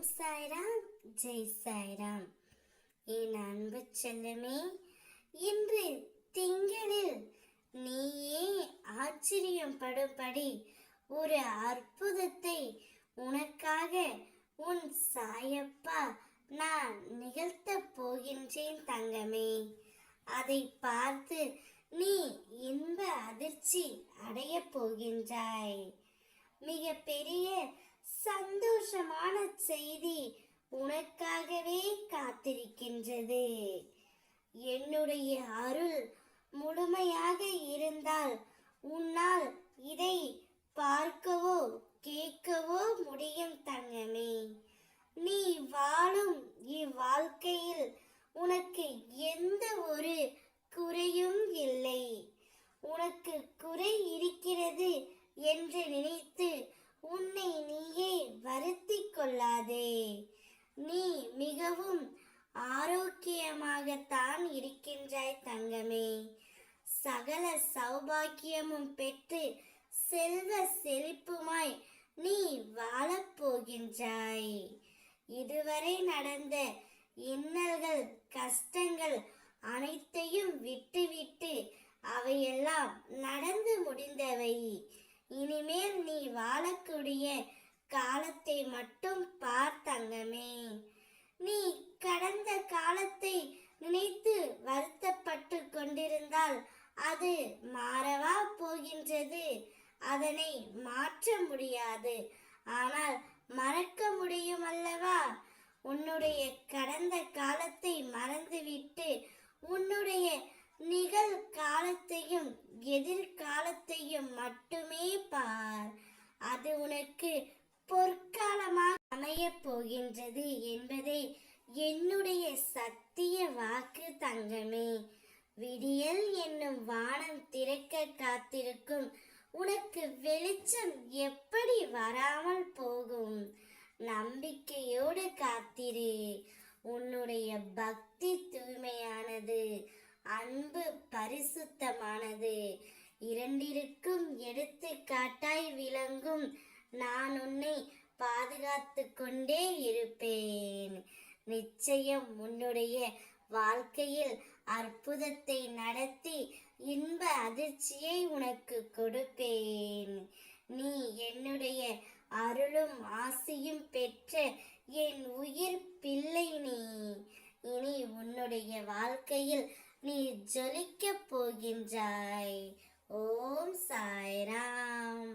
ஓம் சாய்ராம், ஜெய் சாய்ராம். என் அன்பு செல்லமே, இன்று திங்களில் நீயே ஆச்சரியப்படும்படி ஒரு அற்புதத்தை உனக்காக உன் சாயப்பா நான் நிகழ்த்தப் போகின்றேன் தங்கமே. அதை பார்த்து நீ இன்ப அதிர்ச்சி அடையப் போகின்றாய். மிக பெரிய சந்தோஷமான செய்தி உனக்காகவே காத்திருக்கின்றது. என்னுடைய அருள் முழுமையாக இருந்தால் உன்னால் இதை பார்க்கவோ கேட்கவோ முடியும் தங்கமே. நீ வாழும் இவ்வாழ்க்கையில் உனக்கு எந்த ஒரு குறையும் இல்லை. உனக்கு குறை இருக்கிறது என்று நினைத்து உன்னை நீயே வருத்திக் கொள்ளாதே. நீ மிகவும் ஆரோக்கியமாகத்தான் இருக்கின்றாய் தங்கமே. சகல சௌபாக்கியமும் பெற்று செல்வ செழிப்புமாய் நீ வாழப்போகின்றாய். இதுவரை நடந்த இன்னல்கள் கஷ்டங்கள் அனைத்தையும் விட்டுவிட்டு அவையெல்லாம் நடந்து முடிந்தவை. இனிமேல் நீ வாழக்கூடிய காலத்தை மட்டும் பார் தங்கமே. நீ கடந்த காலத்தை நினைத்து வருத்தப்பட்டு கொண்டிருந்தால் அது மாறவா போகின்றது? அதனை மாற்ற முடியாது, ஆனால் மறக்க முடியும் அல்லவா? உன்னுடைய கடந்த காலத்தை மறந்துவிட்டு உன்னுடைய நிகழ்காலத்தையும் எதிர்காலத்தையும் மட்டுமே பார். அது உனக்கு பொற்காலமாக அமையப் போகின்றது என்பதை என்னுடைய சத்திய வாக்கு தங்கமே. விடியல் என்னும் வானம் திறக்க காத்திருக்கும் உனக்கு வெளிச்சம் எப்படி வராமல் போகும்? நம்பிக்கையோடு காத்திரு. உன்னுடைய பக்தி தூய்மையானது, அன்பு பரிசுத்தமானது. இரண்டிற்கும் எடுத்துக்காட்டாய் விளங்கும் நான் உன்னை பாதுகாத்து கொண்டே இருப்பேன். நிச்சயம் உன்னுடைய வாழ்க்கையில் அற்புதத்தை நடத்தி இன்ப அதிர்ச்சியை உனக்கு கொடுப்பேன். நீ என்னுடைய அருளும் ஆசியும் பெற்ற என் உயிர் பிள்ளை நீ. இனி உன்னுடைய வாழ்க்கையில் நீ ஜொலிக்கப் போகின்றாய். ஓம் சாய்ராம்.